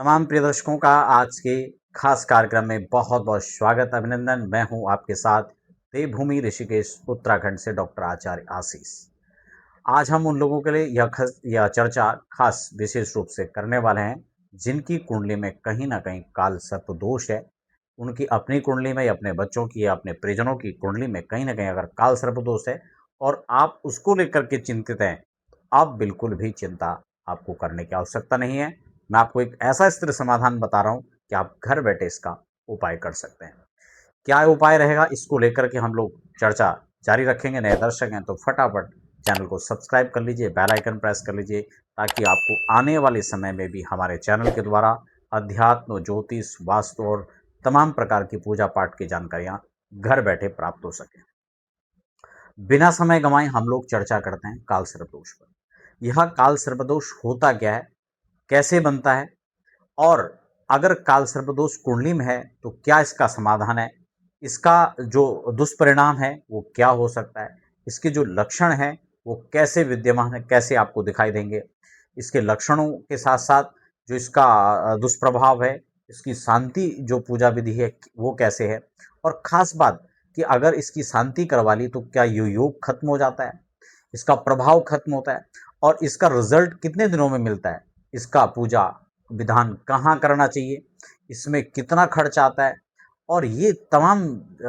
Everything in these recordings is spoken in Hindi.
तमाम प्रिय दर्शकों का आज के खास कार्यक्रम में बहुत बहुत स्वागत अभिनंदन। मैं हूं आपके साथ देवभूमि ऋषिकेश उत्तराखंड से डॉक्टर आचार्य आशीष। आज हम उन लोगों के लिए यह चर्चा खास विशेष रूप से करने वाले हैं जिनकी कुंडली में कहीं ना कहीं काल सर्प दोष है। उनकी अपनी कुंडली में या अपने बच्चों की या अपने परिजनों की कुंडली में कहीं ना कहीं अगर काल सर्प दोष है और आप उसको लेकर के चिंतित हैं, आप बिल्कुल भी चिंता आपको करने की आवश्यकता नहीं है। मैं आपको एक ऐसा स्थिर समाधान बता रहा हूं कि आप घर बैठे इसका उपाय कर सकते हैं। क्या उपाय रहेगा, इसको लेकर के हम लोग चर्चा जारी रखेंगे। नए दर्शक हैं तो फटाफट चैनल को सब्सक्राइब कर लीजिए, बेल आइकन प्रेस कर लीजिए, ताकि आपको आने वाले समय में भी हमारे चैनल के द्वारा अध्यात्म, ज्योतिष, वास्तु और तमाम प्रकार की पूजा पाठ की जानकारियां घर बैठे प्राप्त हो सके। बिना समय गंवाए हम लोग चर्चा करते हैं काल सर्पदोष पर। यह काल सर्पदोष होता क्या है, कैसे बनता है, और अगर काल सर्पदोष कुंडली में है तो क्या इसका समाधान है, इसका जो दुष्परिणाम है वो क्या हो सकता है, इसके जो लक्षण हैं वो कैसे विद्यमान है, कैसे आपको दिखाई देंगे, इसके लक्षणों के साथ साथ जो इसका दुष्प्रभाव है, इसकी शांति जो पूजा विधि है वो कैसे है, और खास बात कि अगर इसकी शांति करवा ली तो क्या ये योग खत्म हो जाता है, इसका प्रभाव खत्म होता है, और इसका रिजल्ट कितने दिनों में मिलता है, इसका पूजा विधान कहाँ करना चाहिए, इसमें कितना खर्च आता है, और ये तमाम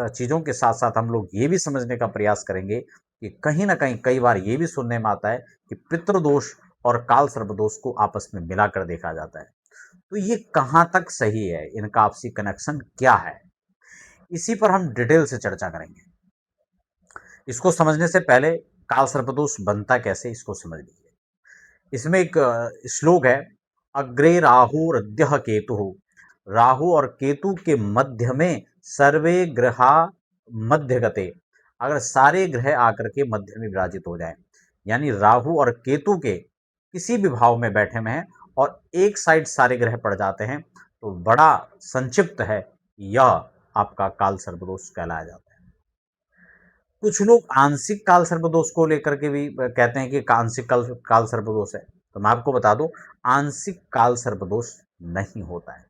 चीज़ों के साथ साथ हम लोग ये भी समझने का प्रयास करेंगे कि कहीं ना कहीं कई बार ये भी सुनने में आता है कि पितृदोष और काल सर्पदोष को आपस में मिलाकर देखा जाता है। तो ये कहाँ तक सही है, इनका आपसी कनेक्शन क्या है, इसी पर हम डिटेल से चर्चा करेंगे। इसको समझने से पहले काल सर्पदोष बनता कैसे, इसको समझ लीजिए। इसमें एक श्लोक है, अग्रे राहुरद्य केतु, राहु और केतु के मध्य में सर्वे ग्रहा मध्य गते। अगर सारे ग्रह आकर के मध्य में विराजित हो जाए, यानी राहु और केतु के किसी भी भाव में बैठे में हैं और एक साइड सारे ग्रह पड़ जाते हैं, तो बड़ा संक्षिप्त है, यह आपका काल सर्पदोष कहलाया जाता है। कुछ लोग आंशिक काल सर्पदोष को लेकर के भी कहते हैं कि आंशिक काल सर्पदोष है। तो मैं आपको बता दूं, आंशिक काल सर्पदोष नहीं होता है।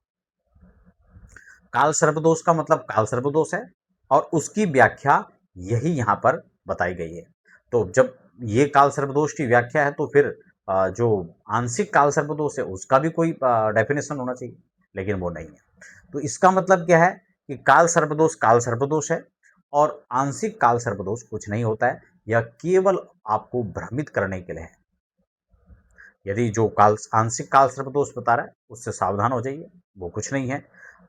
काल सर्पदोष का मतलब काल सर्पदोष है और उसकी व्याख्या यही यहां पर बताई गई है। तो जब ये काल सर्पदोष की व्याख्या है तो फिर जो आंशिक काल सर्पदोष है उसका भी कोई डेफिनेशन होना चाहिए, लेकिन वो नहीं है। तो इसका मतलब क्या है कि काल सर्पदोष है और आंशिक काल सर्पदोष कुछ नहीं होता है। यह केवल आपको भ्रमित करने के लिए है। यदि जो आंशिक काल सर्पदोष बता रहा है उससे सावधान हो जाइए, वो कुछ नहीं है।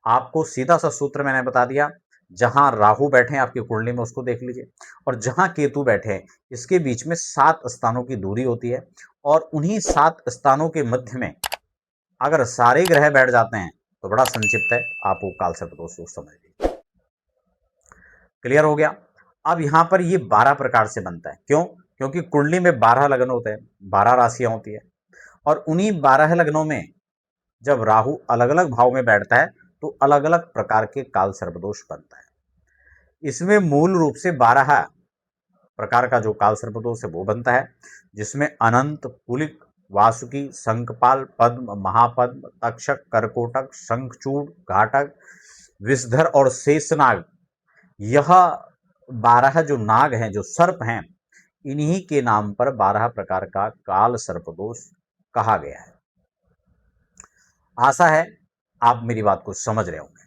आपको सीधा सा सूत्र मैंने बता दिया, जहां राहु बैठे हैं आपकी कुंडली में उसको देख लीजिए, और जहां केतु बैठे हैं इसके बीच में 7 स्थानों की दूरी होती है, और उन्हीं 7 स्थानों के मध्य में अगर सारे ग्रह बैठ जाते हैं तो बड़ा संक्षिप्त है, आप वो काल सर्पदोष को समझ लीजिए। क्लियर हो गया। अब यहां पर ये 12 प्रकार से बनता है। क्यों? क्योंकि कुंडली में 12 लग्न होते हैं, 12 राशियां होती है, और उन्हीं 12 लग्नों में जब राहु अलग अलग भाव में बैठता है तो अलग अलग प्रकार के काल सर्पदोष बनता है। इसमें मूल रूप से 12 प्रकार का जो काल सर्पदोष है वो बनता है, जिसमें अनंत, कुलिक, वासुकी, शंखपाल, पद्म, महापद्म, तक्षक, करकोटक, शंखचूड़, घाटक, विषधर और शेषनाग। यह 12 जो नाग हैं, जो सर्प हैं, इन्हीं के नाम पर 12 प्रकार का काल सर्पदोष कहा गया है। आशा है आप मेरी बात को समझ रहे होंगे।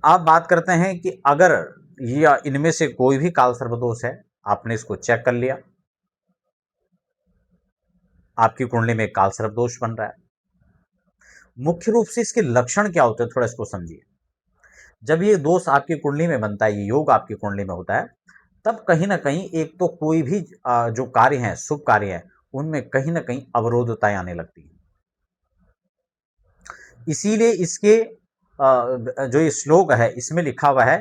आप बात करते हैं कि अगर या इनमें से कोई भी काल सर्पदोष है, आपने इसको चेक कर लिया, आपकी कुंडली में काल सर्पदोष बन रहा है। मुख्य रूप से इसके लक्षण क्या होते हैं, थोड़ा इसको समझिए। जब ये दोष आपकी कुंडली में बनता है, ये योग आपकी कुंडली में होता है, तब कहीं ना कहीं एक तो कोई भी जो कार्य हैं, शुभ कार्य हैं, उनमें कहीं ना कहीं अवरोधताएं आने लगती हैं। इसीलिए इसके जो ये श्लोक है इसमें लिखा हुआ है,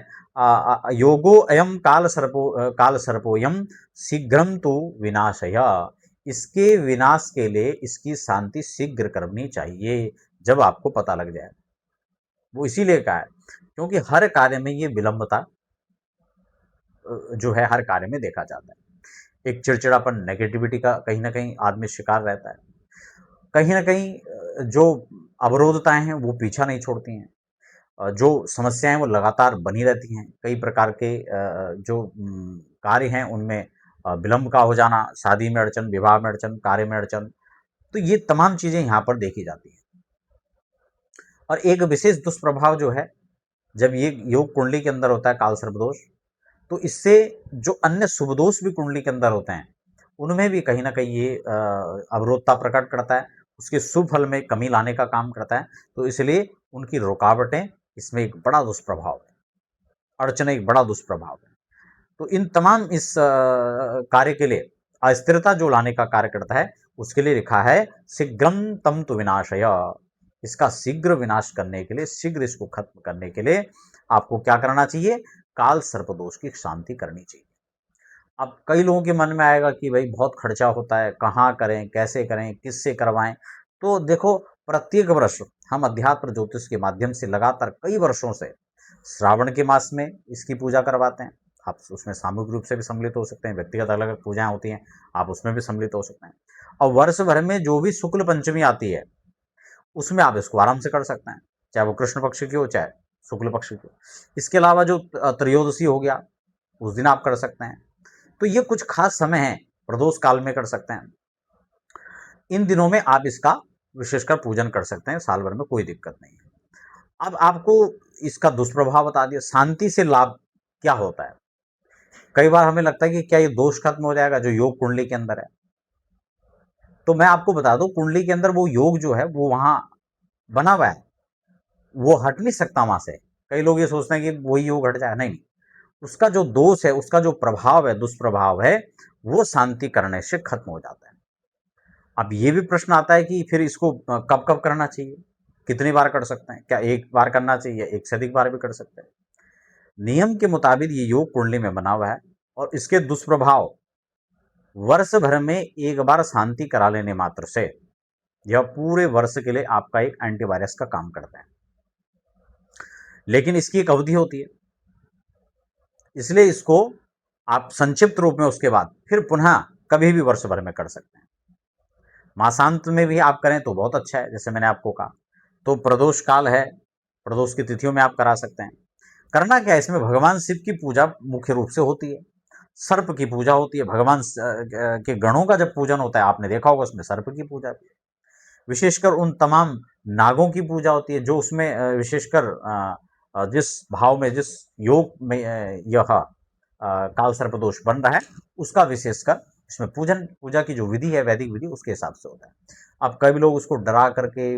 योगो अयम काल सर्पोयम शीघ्रम तो विनाशय। इसके विनाश के लिए इसकी शांति शीघ्र करनी चाहिए, जब आपको पता लग जाए। वो इसीलिए कहा है क्योंकि हर कार्य में ये विलंबता जो है हर कार्य में देखा जाता है। एक चिड़चिड़ापन, नेगेटिविटी का कहीं ना कहीं आदमी शिकार रहता है। कहीं ना कहीं जो अवरोधताएं हैं वो पीछा नहीं छोड़ती हैं। जो समस्याएं वो लगातार बनी रहती हैं। कई प्रकार के जो कार्य हैं उनमें विलंब का हो जाना, शादी में अड़चन, विवाह में अड़चन, कार्य में अड़चन, तो ये तमाम चीजें यहाँ पर देखी जाती हैं। और एक विशेष दुष्प्रभाव जो है, जब ये योग कुंडली के अंदर होता है काल सर्प दोष, तो इससे जो अन्य शुभ दोष भी कुंडली के अंदर होते हैं उनमें भी कहीं ना कहीं ये अवरोधता प्रकट करता है, उसके शुभ फल में कमी लाने का काम करता है। तो इसलिए उनकी रुकावटें, इसमें एक बड़ा दुष्प्रभाव है, अड़चन एक बड़ा दुष्प्रभाव है। तो इन तमाम इस कार्य के लिए अस्थिरता जो लाने का कार्य करता है, उसके लिए लिखा है शीघ्रम तम तु विनाशय। इसका शीघ्र विनाश करने के लिए, शीघ्र इसको खत्म करने के लिए आपको क्या करना चाहिए? काल सर्प दोष की शांति करनी चाहिए। अब कई लोगों के मन में आएगा कि भाई बहुत खर्चा होता है, कहाँ करें, कैसे करें, किससे करवाएं। तो देखो, प्रत्येक वर्ष हम अध्यात्म ज्योतिष के माध्यम से लगातार कई वर्षों से श्रावण के मास में इसकी पूजा करवाते हैं। आप उसमें सामूहिक रूप से भी सम्मिलित हो सकते हैं, व्यक्तिगत अलग अलग पूजाएं होती हैं, आप उसमें भी सम्मिलित हो सकते हैं। और वर्ष भर में जो भी शुक्ल पंचमी आती है उसमें आप इसको आराम से कर सकते हैं, चाहे वो कृष्ण पक्ष की हो चाहे शुक्ल पक्ष की हो। इसके अलावा जो त्रयोदशी हो गया, उस दिन आप कर सकते हैं। तो ये कुछ खास समय है, प्रदोष काल में कर सकते हैं। इन दिनों में आप इसका विशेषकर पूजन कर सकते हैं, साल भर में कोई दिक्कत नहीं है। अब आपको इसका दुष्प्रभाव बता दिया। शांति से लाभ क्या होता है? कई बार हमें लगता है कि क्या ये दोष खत्म हो जाएगा जो योग कुंडली के अंदर है। तो मैं आपको बता दूं, कुंडली के अंदर वो योग जो है वो वहां बना हुआ है, वो हट नहीं सकता वहां से। कई लोग ये सोचते हैं कि वही योग हट जाएगा, नहीं। उसका जो दोष है, उसका जो प्रभाव है, दुष्प्रभाव है, वो शांति करने से खत्म हो जाता है। अब ये भी प्रश्न आता है कि फिर इसको कब कब करना चाहिए, कितनी बार कर सकते हैं, क्या एक बार करना चाहिए, एक से अधिक बार भी कर सकते हैं। नियम के मुताबिक ये योग कुंडली में बना हुआ है और इसके दुष्प्रभाव वर्ष भर में एक बार शांति करा लेने मात्र से यह पूरे वर्ष के लिए आपका एक एंटीवायरस का काम करता है। लेकिन इसकी एक अवधि होती है, इसलिए इसको आप संक्षिप्त रूप में उसके बाद फिर पुनः कभी भी वर्ष भर में कर सकते हैं। मासांत में भी आप करें तो बहुत अच्छा है, जैसे मैंने आपको कहा। तो प्रदोष काल है, प्रदोष की तिथियों में आप करा सकते हैं। करना क्या है, इसमें भगवान शिव की पूजा मुख्य रूप से होती है, सर्प की पूजा होती है। भगवान के गणों का जब पूजन होता है, आपने देखा होगा उसमें सर्प की पूजा भी, विशेषकर उन तमाम नागों की पूजा होती है जो उसमें विशेषकर जिस भाव में, जिस योग में यह काल सर्प दोष बन रहा है, उसका विशेषकर इसमें पूजन, पूजा की जो विधि है, वैदिक विधि, उसके हिसाब से होता है। अब कई लोग उसको डरा करके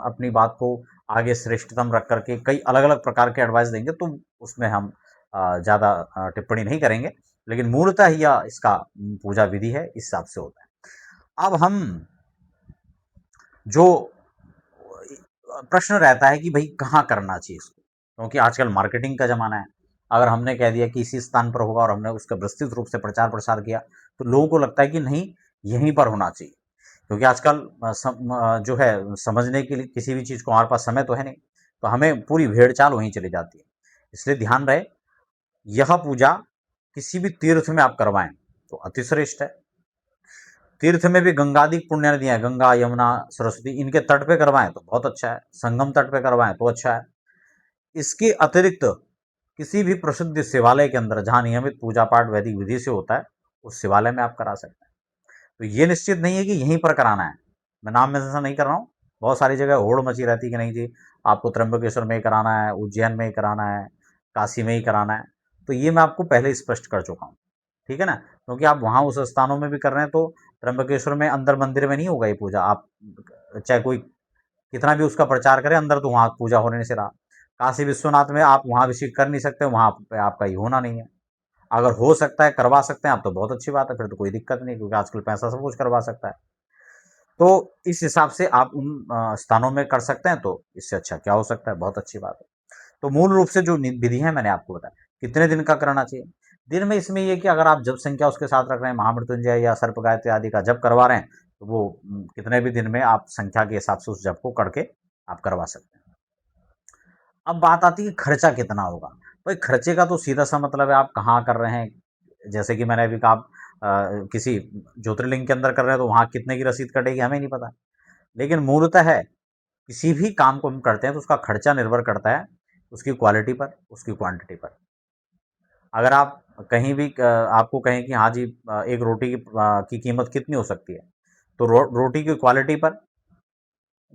अपनी बात को आगे श्रेष्ठतम रख करके कई अलग अलग प्रकार के एडवाइस देंगे, तो उसमें हम ज़्यादा टिप्पणी नहीं करेंगे। लेकिन मूलतः यह इसका पूजा विधि है, इस हिसाब से होता है। अब हम जो प्रश्न रहता है कि भाई कहाँ करना चाहिए इसको, क्योंकि आजकल मार्केटिंग का ज़माना है। अगर हमने कह दिया कि इसी स्थान पर होगा और हमने उसका विस्तृत रूप से प्रचार प्रसार किया, तो लोगों को लगता है कि नहीं, यहीं पर होना चाहिए। क्योंकि आजकल जो है, समझने के लिए किसी भी चीज़ को हमारे पास समय तो है नहीं, तो हमें पूरी भेड़ चाल वहीं चली जाती है। इसलिए ध्यान रहे, यह पूजा किसी भी तीर्थ में आप करवाएं तो अतिश्रेष्ठ है। तीर्थ में भी गंगादि पुण्य नदियां हैं, गंगा, यमुना, सरस्वती, इनके तट पे करवाएं तो बहुत अच्छा है। संगम तट पे करवाएं तो अच्छा है। इसके अतिरिक्त किसी भी प्रसिद्ध शिवालय के अंदर जहां नियमित पूजा पाठ वैदिक विधि से होता है, उस शिवालय में आप करा सकते हैं। तो ये निश्चित नहीं है कि यहीं पर कराना है। मैं नाम में ऐसा नहीं कर रहा हूँ, बहुत सारी जगह होड़ मची रहती है कि नहीं जी, आपको त्र्यंबकेश्वर में ही कराना है, उज्जैन में ही कराना है, काशी में ही कराना है। तो ये मैं आपको पहले स्पष्ट कर चुका हूँ, ठीक है ना। क्योंकि आप वहाँ उस स्थानों में भी कर रहे हैं, तो त्र्यंबकेश्वर में अंदर मंदिर में नहीं होगा ये पूजा। आप चाहे कोई कितना भी उसका प्रचार करे, अंदर तो वहाँ पूजा होने से रहा। काशी विश्वनाथ में आप वहाँ अभिषेक कर नहीं सकते, वहाँ पे आपका ये होना नहीं है। अगर हो सकता है, करवा सकते हैं आप, तो बहुत अच्छी बात है, फिर तो कोई दिक्कत नहीं, क्योंकि आजकल पैसा सब कुछ करवा सकता है। तो इस हिसाब से आप उन स्थानों में कर सकते हैं, तो इससे अच्छा क्या हो सकता है, बहुत अच्छी बात है। तो मूल रूप से जो विधि है मैंने आपको बताया। कितने दिन का करना चाहिए? दिन में इसमें ये कि अगर आप जप संख्या उसके साथ रख रहे हैं, महामृत्युंजय या सर्प गायत्री आदि का जप करवा रहे हैं, तो वो कितने भी दिन में आप संख्या के हिसाब से उस जप को करके आप करवा सकते हैं। अब बात आती है खर्चा कितना होगा। भाई खर्चे का तो सीधा सा मतलब है आप कहाँ कर रहे हैं। जैसे कि मैंने अभी कहा, आप किसी ज्योतिर्लिंग के अंदर कर रहे हैं तो वहाँ कितने की रसीद कटेगी हमें नहीं पता। लेकिन मूलतः है, किसी भी काम को हम करते हैं तो उसका खर्चा निर्भर करता है उसकी क्वालिटी पर, उसकी क्वांटिटी पर। अगर आप कहीं भी आपको कहें कि हाँ जी एक रोटी की कीमत कितनी हो सकती है, तो रोटी की क्वालिटी पर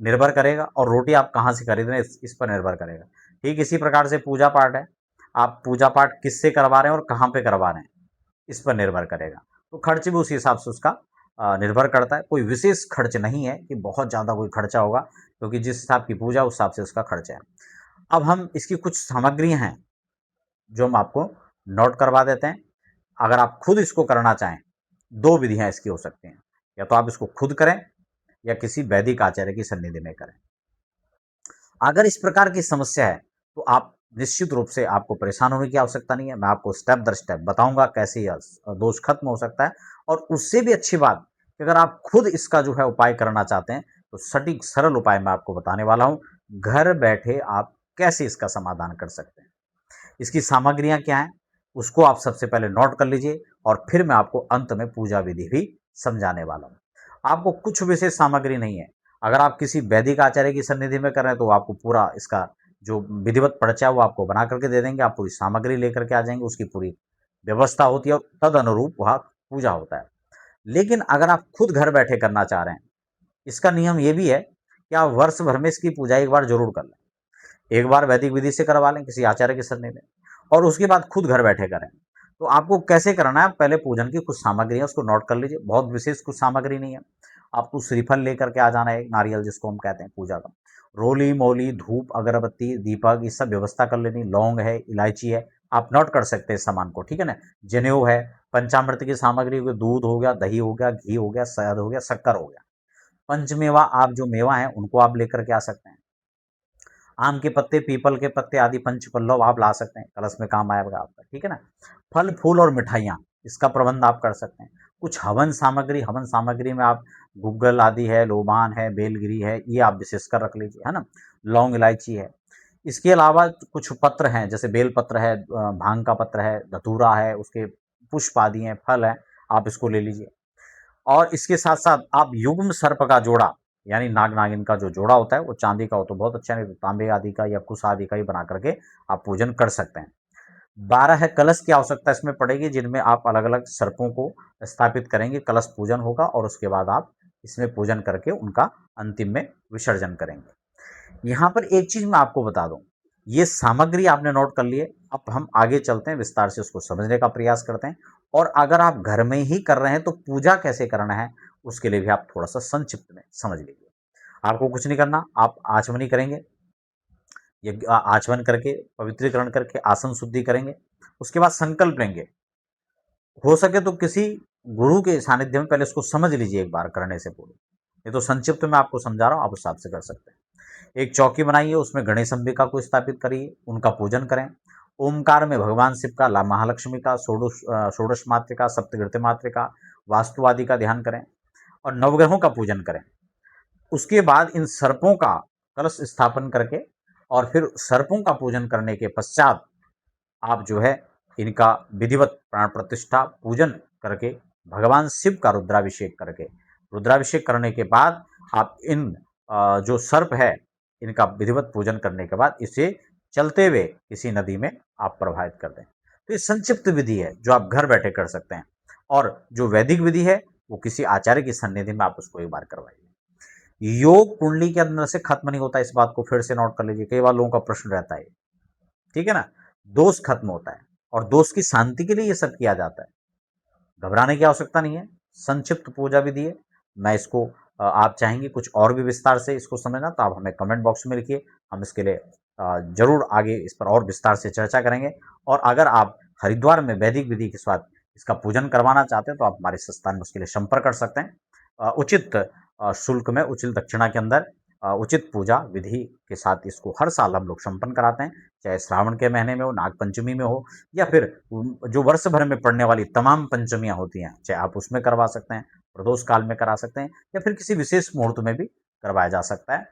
निर्भर करेगा और रोटी आप कहाँ से खरीद रहे हैं इस पर निर्भर करेगा। ठीक इसी प्रकार से पूजा पाठ है, आप पूजा पाठ किससे करवा रहे हैं और कहाँ पे करवा रहे हैं, इस पर निर्भर करेगा। तो खर्च भी उसी हिसाब से उसका निर्भर करता है। कोई विशेष खर्च नहीं है कि बहुत ज़्यादा कोई खर्चा होगा, क्योंकि जिस हिसाब की पूजा उस हिसाब से उसका खर्चा है। अब हम इसकी कुछ सामग्रियाँ हैं जो हम आपको नोट करवा देते हैं। अगर आप खुद इसको करना चाहें, 2 विधियाँ इसकी हो सकती हैं, या तो आप इसको खुद करें या किसी वैदिक आचार्य की सन्निधि में करें। अगर इस प्रकार की समस्या है तो आप निश्चित रूप से आपको परेशान होने की आवश्यकता नहीं है। मैं आपको स्टेप दर स्टेप बताऊंगा कैसे यह दोष खत्म हो सकता है। और उससे भी अच्छी बात कि अगर आप खुद इसका जो है उपाय करना चाहते हैं तो सटीक सरल उपाय मैं आपको बताने वाला हूं। घर बैठे आप कैसे इसका समाधान कर सकते हैं, इसकी सामग्रियां क्या हैं, उसको आप सबसे पहले नोट कर लीजिए और फिर मैं आपको अंत में पूजा विधि भी समझाने वाला हूं। आपको कुछ विशेष सामग्री नहीं है। अगर आप किसी वैदिक आचार्य की सन्निधि में कर रहे हैं तो आपको पूरा इसका जो विधिवत पर्चा है वो आपको बना करके दे देंगे, आप पूरी सामग्री लेकर के आ जाएंगे, उसकी पूरी व्यवस्था होती है और तद अनुरूप वहाँ पूजा होता है। लेकिन अगर आप खुद घर बैठे करना चाह रहे हैं, इसका नियम ये भी है कि आप वर्ष भर में इसकी पूजा एक बार जरूर कर लें। एक बार वैदिक विधि से करवा लें किसी आचार्य की सन्निधि में, और उसके बाद खुद घर बैठे करें। तो आपको कैसे करना है, पहले पूजन की कुछ सामग्री है उसको नोट कर लीजिए। बहुत विशेष कुछ सामग्री नहीं है, आपको श्रीफल लेकर के आ जाना है, नारियल जिसको हम कहते हैं पूजा का, रोली मोली धूप अगरबत्ती दीपक ये सब व्यवस्था कर लेनी, लौंग है इलायची है, आप नोट कर सकते हैं इस सामान को, ठीक है ना। जनेऊ है, पंचामृत की सामग्री हो गई, दूध हो गया, दही हो गया, घी हो गया, शहद हो गया, शक्कर हो गया। पंचमेवा आप जो मेवा है उनको आप लेकर के आ सकते हैं। आम के पत्ते पीपल के पत्ते आदि पंच पल्लव आप ला सकते हैं, कलश में काम आएगा आपका, ठीक है ना। फल फूल और मिठाइयाँ इसका प्रबंध आप कर सकते हैं। कुछ हवन सामग्री में आप गुग्गल आदि है, लोबान है, बेलगिरी है, ये आप विशेषकर रख लीजिए, है ना। लौंग इलायची है। इसके अलावा कुछ पत्र हैं जैसे बेल पत्र है, भांग का पत्र है, धतूरा है, उसके पुष्प आदि हैं, फल है, आप इसको ले लीजिए। और इसके साथ साथ आप युग्म सर्प का जोड़ा, यानी नाग नागिन का जो जोड़ा होता है वो चांदी का हो तो बहुत अच्छा, नहीं तो तांबे आदि का या कुश आदि का ही बना करके आप पूजन कर सकते हैं। 12 कलश की आवश्यकता इसमें पड़ेगी जिनमें आप अलग अलग सर्पों को स्थापित करेंगे, कलश पूजन होगा और उसके बाद आप इसमें पूजन करके उनका अंतिम में विसर्जन करेंगे। यहाँ पर एक चीज मैं आपको बता दूं, ये सामग्री आपने नोट कर लिए, अब हम आगे चलते हैं, विस्तार से उसको समझने का प्रयास करते हैं। और अगर आप घर में ही कर रहे हैं तो पूजा कैसे करना है उसके लिए भी आप थोड़ा सा संक्षिप्त में समझ लीजिए। आपको कुछ नहीं करना, आप आचमनी करेंगे, ये आचमन करके पवित्रीकरण करके आसन शुद्धि करेंगे। उसके बाद संकल्प लेंगे, हो सके तो किसी गुरु के सानिध्य में पहले इसको समझ लीजिए एक बार करने से पूर्व। ये तो संक्षिप्त में आपको समझा रहा हूँ, आप उस हिसाब से कर सकते हैं। एक चौकी बनाइए, उसमें गणेश अंबिका को स्थापित करिए, उनका पूजन करें। ओमकार में भगवान शिव का, महालक्ष्मी का, षोडश मातृका, सप्तकृत्य मातृका, वास्तु आदि का ध्यान करें और नवग्रहों का पूजन करें। उसके बाद इन सर्पों का कलश स्थापन करके और फिर सर्पों का पूजन करने के पश्चात आप जो है इनका विधिवत प्राण प्रतिष्ठा पूजन करके भगवान शिव का रुद्राभिषेक करके, रुद्राभिषेक करने के बाद आप इन जो सर्प है इनका विधिवत पूजन करने के बाद इसे चलते हुए किसी नदी में आप प्रवाहित कर दें। तो ये संक्षिप्त विधि है जो आप घर बैठे कर सकते हैं। और जो वैदिक विधि है वो किसी आचार्य की सन्निधि में आप उसको एक बार करवाइए। योग कुंडली के अंदर से खत्म नहीं होता, इस बात को फिर से नोट कर लीजिए, कई बार लोगों का प्रश्न रहता है, ठीक है ना। दोष खत्म होता है और दोष की शांति के लिए ये सब किया जाता है, घबराने की आवश्यकता नहीं है। संक्षिप्त पूजा विधि है। मैं इसको आप चाहेंगे कुछ और भी विस्तार से इसको समझना तो आप हमें कमेंट बॉक्स में लिखिए, हम इसके लिए जरूर आगे इस पर और विस्तार से चर्चा करेंगे। और अगर आप हरिद्वार में वैदिक विधि के साथ इसका पूजन करवाना चाहते हैं तो आप हमारे संस्थान में उसके लिए संपर्क कर सकते हैं। उचित शुल्क में, उचित दक्षिणा के अंदर उचित पूजा विधि के साथ इसको हर साल हम लोग संपन्न कराते हैं, चाहे श्रावण के महीने में हो, नाग पंचमी में हो, या फिर जो वर्ष भर में पड़ने वाली तमाम पंचमियां होती हैं चाहे आप उसमें करवा सकते हैं, प्रदोष काल में करा सकते हैं या फिर किसी विशेष मुहूर्त में भी करवाया जा सकता है।